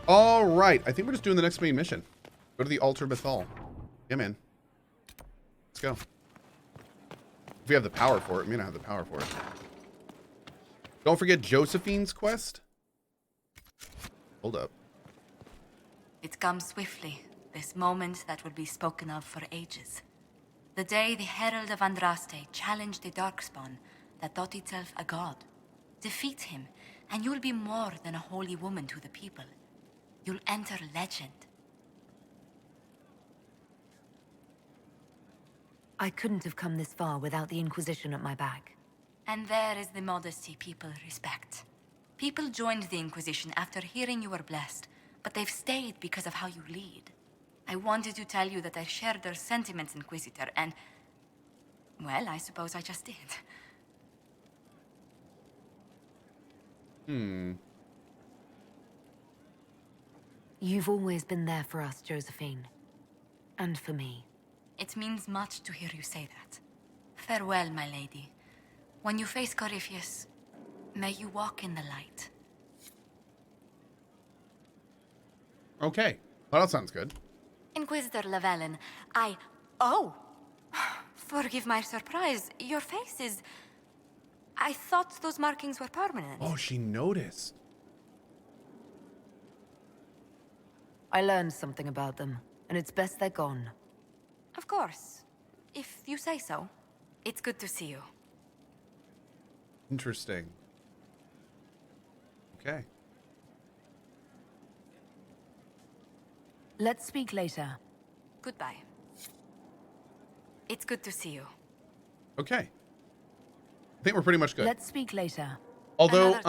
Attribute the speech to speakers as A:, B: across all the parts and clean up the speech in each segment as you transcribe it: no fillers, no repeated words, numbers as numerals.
A: All right. I think we're just doing the next main mission. Go to the Altar Bethal. Yeah, man. Let's go. If we have the power for it. We may not have the power for it. Don't forget Josephine's quest. Hold up.
B: It comes swiftly, this moment that will be spoken of for ages. The day the Herald of Andraste challenged the Darkspawn that thought itself a god. Defeat him, and you'll be more than a holy woman to the people. You'll enter legend.
C: I couldn't have come this far without the Inquisition at my back.
B: And there is the modesty people respect. People joined the Inquisition after hearing you were blessed, but they've stayed because of how you lead. I wanted to tell you that I shared their sentiments, Inquisitor, and... well, I suppose I just did.
C: You've always been there for us, Josephine. And for me.
B: It means much to hear you say that. Farewell, my lady. When you face Corypheus, may you walk in the light.
A: Okay. Well, that sounds good.
B: Inquisitor Llewellyn, Oh! Forgive my surprise. Your face is... I thought those markings were permanent.
A: Oh, she noticed.
C: I learned something about them, and it's best they're gone.
B: Of course. If you say so. It's good to see you.
A: Interesting. Okay.
C: Let's speak later.
B: Goodbye. It's good to see you.
A: Okay. I think we're pretty much good.
C: Let's speak later.
A: Although,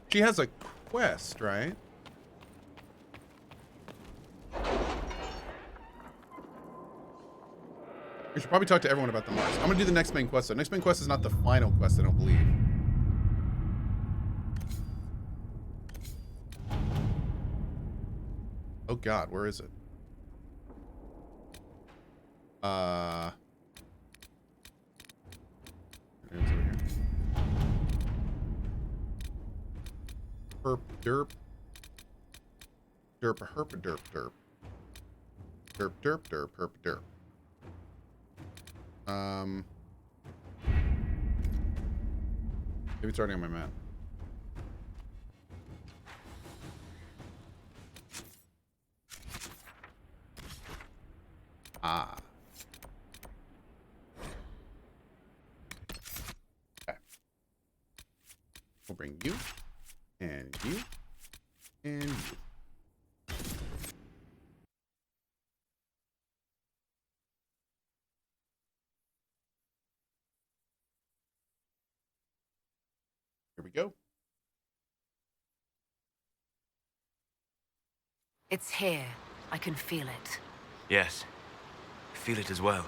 A: she has a quest, right? We should probably talk to everyone about the Mars. I'm gonna do the next main quest. The next main quest is not the final quest, I don't believe. Oh God, where is it? It's over here. Herp derp. Derp herp derp derp. Derp derp derp herp derp. Maybe it's already on my map. Ah. Okay. We'll bring you, and you, and you. Here we go.
C: It's here. I can feel it.
D: Yes. I feel it as well.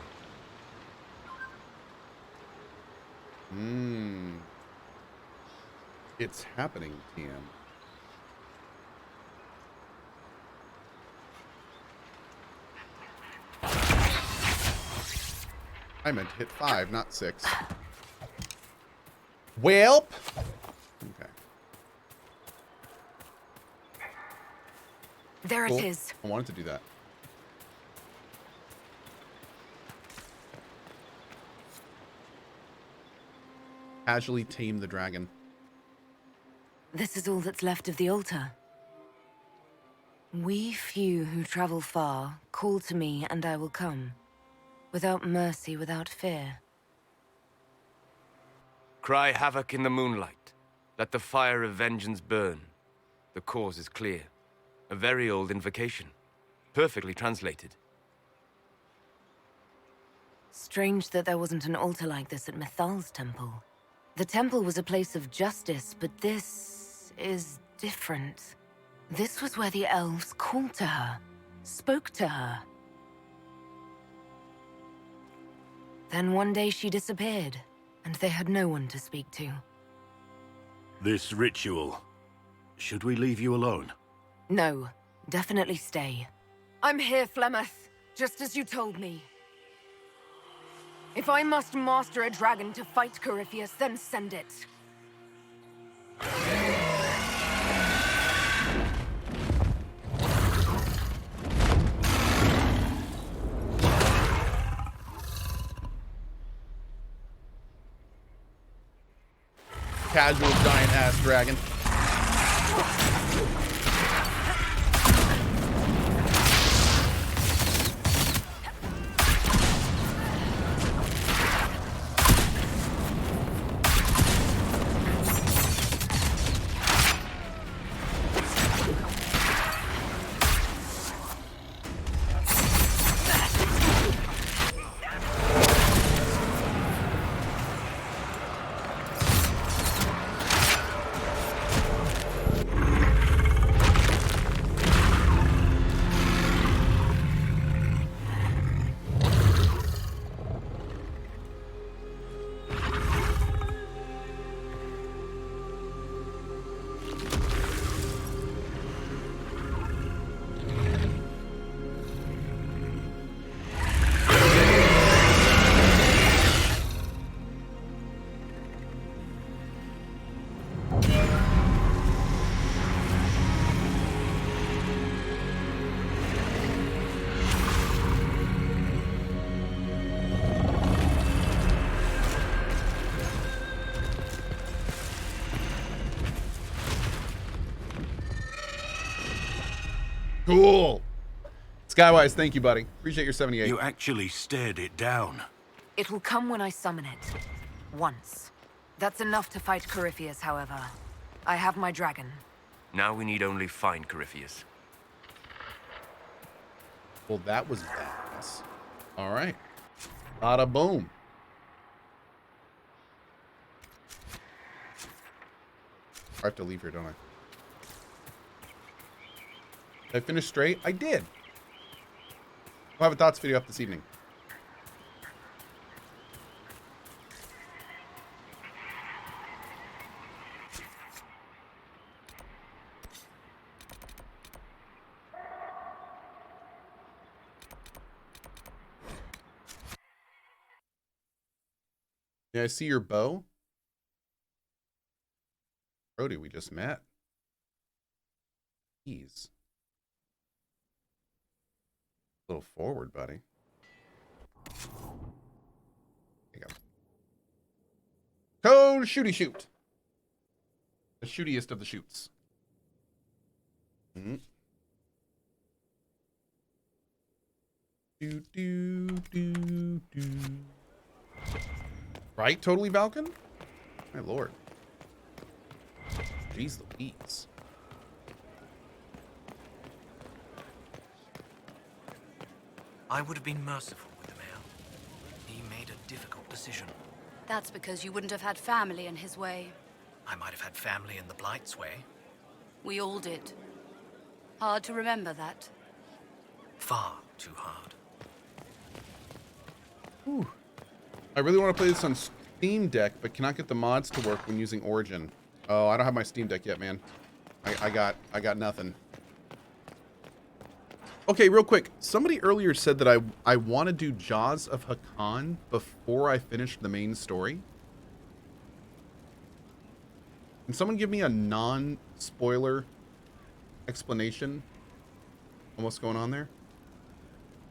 A: It's happening, TM. I meant to hit 5, not 6. Welp. Okay.
C: There
A: Cool.
C: it is.
A: I wanted to do that. Casually tame the dragon.
C: This is all that's left of the altar. We few who travel far, call to me and I will come. Without mercy, without fear.
D: Cry havoc in the moonlight. Let the fire of vengeance burn. The cause is clear. A very old invocation. Perfectly translated.
C: Strange that there wasn't an altar like this at Mythal's temple. The temple was a place of justice, but this is different. This was where the elves called to her, spoke to her. Then one day she disappeared, and they had no one to speak to.
E: This ritual. Should we leave you alone?
C: No, definitely stay. I'm here, Flemeth, just as you told me. If I must master a dragon to fight Corypheus, then send it.
A: Casual giant ass dragon. Cool. Skywise, thank you, buddy. Appreciate your 78.
E: You actually stared it down.
C: It will come when I summon it. Once. That's enough to fight Corypheus, however. I have my dragon.
D: Now we need only find Corypheus.
A: Well, that was badass. All right. Bada boom. I have to leave here, don't I? Did I finish straight? I did. We'll have a thoughts video up this evening. Yeah, I see your bow. Brody, we just met. Jeez. A little forward, buddy. There you go. Code shooty shoot. The shootiest of the shoots. Do do do do. Right, totally Valken? My lord. Jeez Louise.
F: I would have been merciful with the mayor. He made a difficult decision.
B: That's because you wouldn't have had family in his way.
F: I might have had family in the Blight's way.
B: We all did. Hard to remember that.
F: Far too hard.
A: Whew. I really want to play this on Steam Deck, but cannot get the mods to work when using Origin. Oh, I don't have my Steam Deck yet, man. I got nothing. Okay, real quick. Somebody earlier said that I want to do Jaws of Hakkon before I finish the main story. Can someone give me a non-spoiler explanation on what's going on there?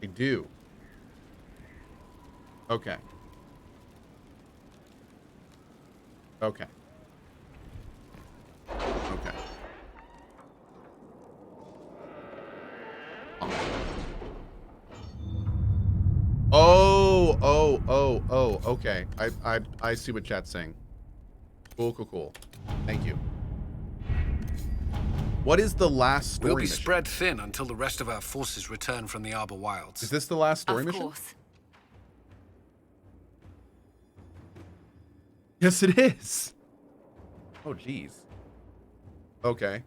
A: I do. Okay. Okay. Okay. Oh, okay. I see what chat's saying. Cool. Thank you. What is the last story
G: We'll be
A: mission?
G: spread thin until the rest of our forces return from the Arbor Wilds.
A: Is this the last story
B: Of
A: mission?
B: course.
A: Yes, it is. Oh, jeez. Okay.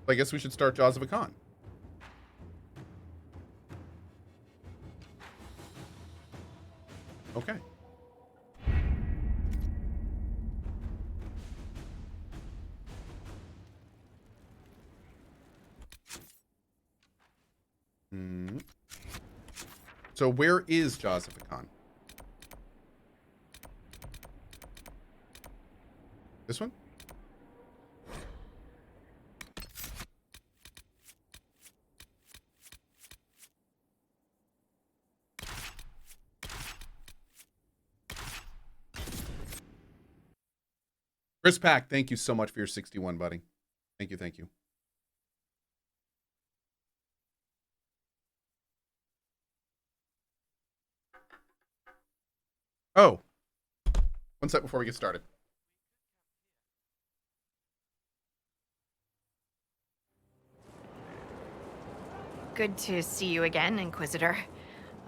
A: I guess we should start Jaws of Hakkon. Okay. So where is Jaws of Hakkon? This one? Chris Pack, thank you so much for your 61, buddy. Thank you, thank you. Oh, one sec before we get started.
H: Good to see you again, Inquisitor.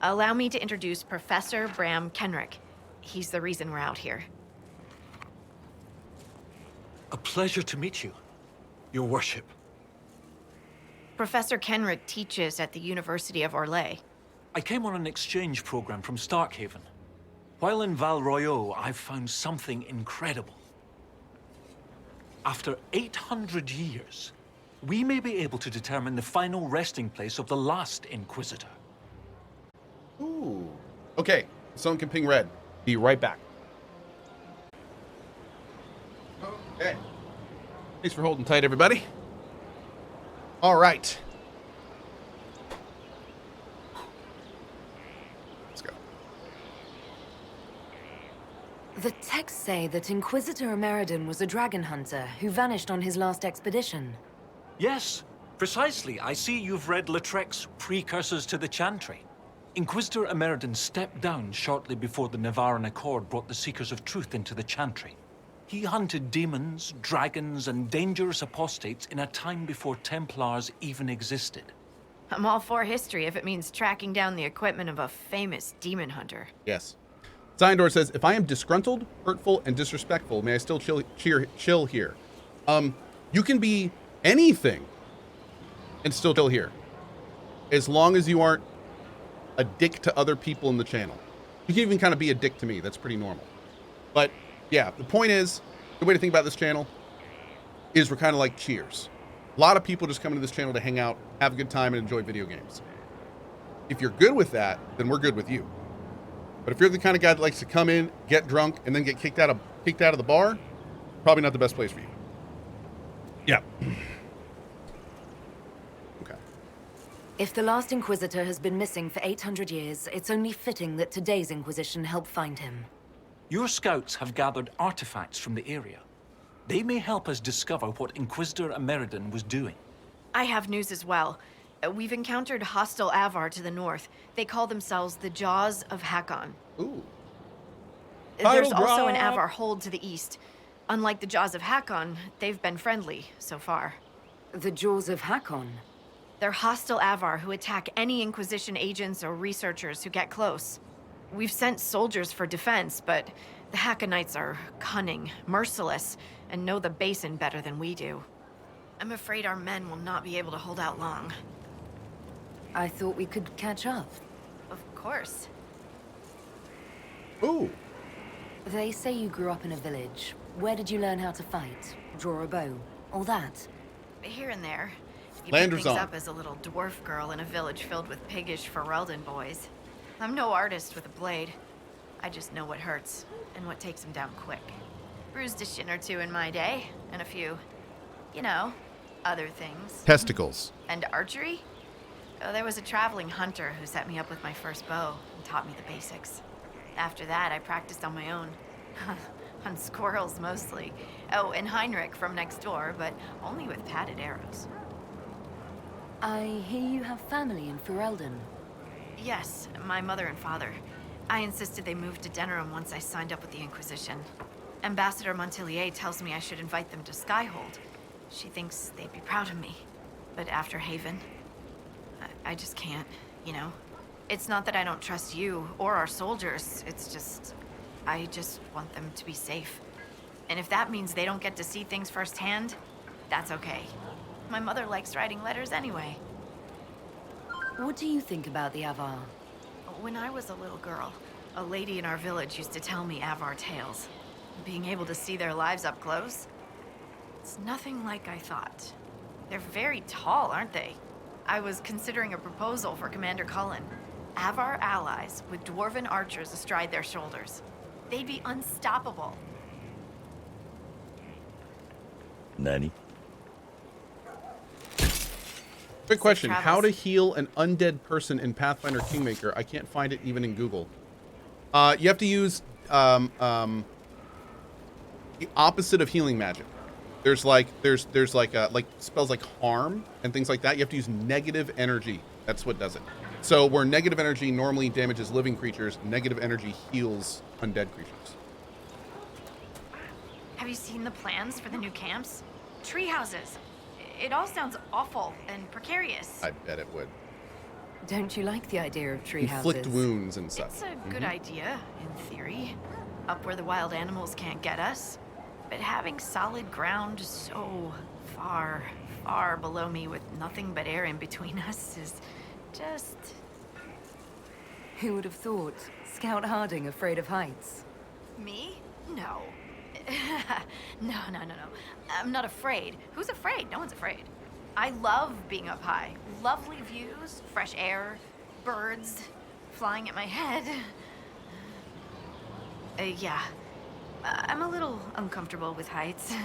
H: Allow me to introduce Professor Bram Kenric. He's the reason we're out here.
I: A pleasure to meet you, Your Worship.
H: Professor Kenric teaches at the University of Orlais.
I: I came on an exchange program from Starkhaven. While in Val Royeaux, I've found something incredible. After 800 years, we may be able to determine the final resting place of the last Inquisitor.
A: Ooh. Okay, someone can ping red. Be right back. Okay. Thanks for holding tight, everybody. All right. Let's go.
C: The texts say that Inquisitor Emeridon was a dragon hunter who vanished on his last expedition.
I: Yes, precisely. I see you've read Lautrec's Precursors to the Chantry. Inquisitor Emeridon stepped down shortly before the Nevarran Accord brought the Seekers of Truth into the Chantry. He hunted demons, dragons, and dangerous apostates in a time before Templars even existed.
H: I'm all for history if it means tracking down the equipment of a famous demon hunter.
A: Yes. Ziondor says, if I am disgruntled, hurtful, and disrespectful, may I still chill here? You can be anything and still chill here. As long as you aren't a dick to other people in the channel. You can even kind of be a dick to me. That's pretty normal. But yeah, the point is, the way to think about this channel is we're kind of like Cheers. A lot of people just come into this channel to hang out, have a good time, and enjoy video games. If you're good with that, then we're good with you. But if you're the kind of guy that likes to come in, get drunk, and then get kicked out of the bar, probably not the best place for you. Yeah. Okay.
C: If the last Inquisitor has been missing for 800 years, it's only fitting that today's Inquisition help find him.
I: Your scouts have gathered artifacts from the area. They may help us discover what Inquisitor Emeridon was doing.
H: I have news as well. We've encountered hostile Avar to the north. They call themselves the Jaws of Hakkon.
A: Ooh.
H: There's
A: Title
H: also an
A: drop.
H: Avar hold to the east. Unlike the Jaws of Hakkon, they've been friendly so far.
C: The Jaws of Hakkon?
H: They're hostile Avar who attack any Inquisition agents or researchers who get close. We've sent soldiers for defense, but the Hakkonites are cunning, merciless, and know the Basin better than we do. I'm afraid our men will not be able to hold out long.
C: I thought we could catch up.
H: Of course.
A: Ooh.
C: They say you grew up in a village. Where did you learn how to fight? Draw a bow? All that?
H: Here and there. You
A: Landers
H: pick things
A: on.
H: up as a little dwarf girl in a village filled with piggish Ferelden boys. I'm no artist with a blade. I just know what hurts, and what takes them down quick. Bruised a shin or two in my day, and a few, you know, other things.
A: Testicles.
H: And archery? Oh, there was a traveling hunter who set me up with my first bow and taught me the basics. After that, I practiced on my own. On squirrels, mostly. Oh, and Heinrich from next door, but only with padded arrows.
C: I hear you have family in Ferelden.
H: Yes, my mother and father. I insisted they moved to Denerim once I signed up with the Inquisition. Ambassador Montillier tells me I should invite them to Skyhold. She thinks they'd be proud of me. But after Haven, I just can't, you know? It's not that I don't trust you or our soldiers, it's just... I just want them to be safe. And if that means they don't get to see things firsthand, that's okay. My mother likes writing letters anyway.
C: What do you think about the Avar?
H: When I was a little girl, a lady in our village used to tell me Avar tales. Being able to see their lives up close, it's nothing like I thought. They're very tall, aren't they? I was considering a proposal for Commander Cullen. Have our allies with dwarven archers astride their shoulders. They'd be unstoppable.
E: Nanny?
A: Quick question.
H: travels.
A: How to heal an undead person in Pathfinder Kingmaker? I can't find it even in Google. You have to use the opposite of healing magic. There's like spells like harm and things like that. You have to use negative energy. That's what does it. So where negative energy normally damages living creatures, negative energy heals undead creatures.
H: Have you seen the plans for the new camps? Tree houses. It all sounds awful and precarious.
A: I bet it would.
C: Don't you like the idea of tree
A: Inflict
C: houses?
A: wounds and such.
H: It's a good idea, in theory. Up where the wild animals can't get us. But having solid ground so far, far below me with nothing but air in between us is just...
C: Who would have thought? Scout Harding afraid of heights?
H: Me? No. No. I'm not afraid. Who's afraid? No one's afraid. I love being up high. Lovely views, fresh air, birds flying at my head. Yeah. I'm a little uncomfortable with heights.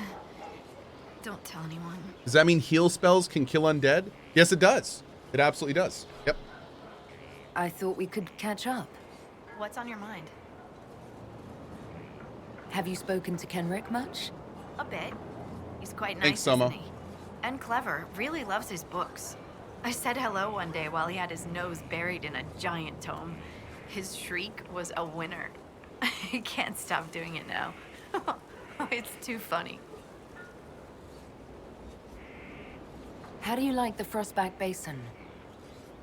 H: Don't tell anyone.
A: Does that mean heal spells can kill undead? Yes, it does. It absolutely does. Yep.
C: I thought we could catch up.
H: What's on your mind?
C: Have you spoken to Kenric much?
H: A bit. He's quite nice,
A: Thanks, Soma.
H: isn't he? And clever. Really loves his books. I said hello one day while he had his nose buried in a giant tome. His shriek was a winner. I can't stop doing it now. It's too funny.
C: How do you like the Frostback Basin?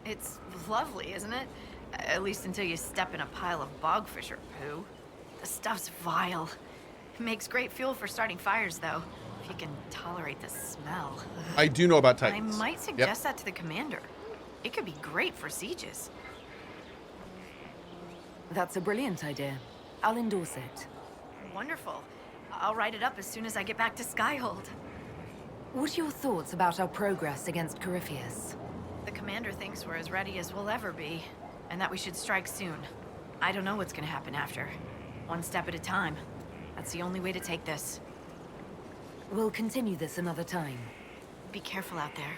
H: It's lovely, isn't it? At least until you step in a pile of bogfisher poo. The stuff's vile. It makes great fuel for starting fires, though. If you can tolerate the smell.
A: I do know about
H: I
A: Titans.
H: might suggest that to the commander. It could be great for sieges.
C: That's a brilliant idea. I'll endorse it.
H: Wonderful. I'll write it up as soon as I get back to Skyhold.
C: What are your thoughts about our progress against Corypheus?
H: The commander thinks we're as ready as we'll ever be, and that we should strike soon. I don't know what's gonna happen after. One step at a time. That's the only way to take this.
C: We'll continue this another time.
H: Be careful out there.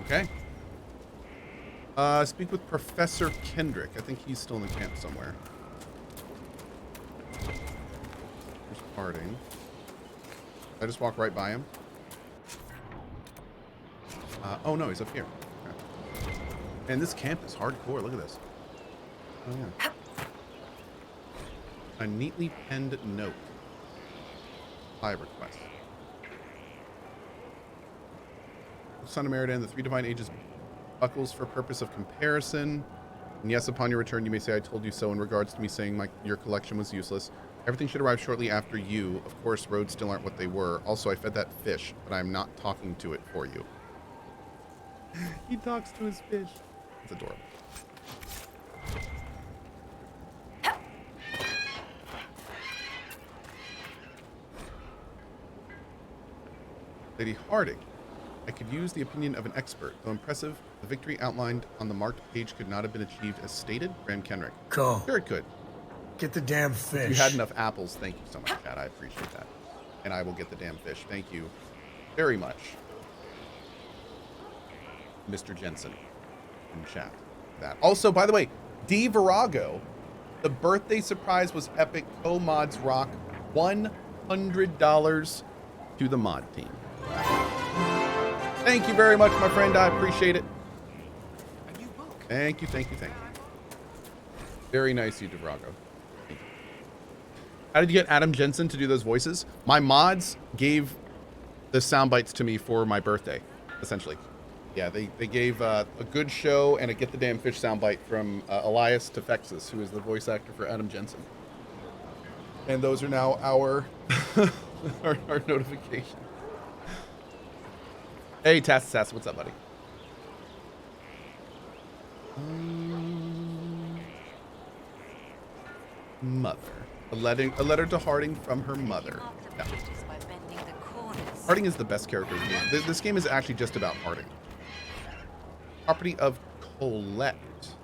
A: Okay. Speak with Professor Kenric. I think he's still in the camp somewhere. There's Harding. I just walk right by him. Oh no, he's up here. Okay. And this camp is hardcore. Look at this. Oh yeah. A neatly penned note. High request. Son of Meriden, the three divine ages buckles for purpose of comparison. And yes, upon your return, you may say I told you so in regards to me saying your collection was useless. Everything should arrive shortly after you. Of course, roads still aren't what they were. Also, I fed that fish, but I'm not talking to it for you. He talks to his fish. It's adorable. Lady Harding, I could use the opinion of an expert. Though impressive, the victory outlined on the marked page could not have been achieved as stated. Grand Kenric.
J: Go.
A: Sure it could.
J: Get the damn fish.
A: If you had enough apples, thank you so much, Chad. I appreciate that. And I will get the damn fish. Thank you very much, Mr. Jensen in chat. That. Also, by the way, D. Virago, the birthday surprise was epic. Co-mods rock. $100 to the mod team. Thank you very much, my friend. I appreciate it. Thank you. Very nice of you, DeVrago. How did you get Adam Jensen to do those voices? My mods gave the sound bites to me for my birthday, essentially. Yeah, they gave a good show and a get the damn fish soundbite from Elias Tefexis, who is the voice actor for Adam Jensen. And those are now our our notification. Hey, Tass, what's up, buddy? Mother. A letter to Harding from her mother. Yeah. Harding is the best character in the game. This game is actually just about Harding. Property of Colette.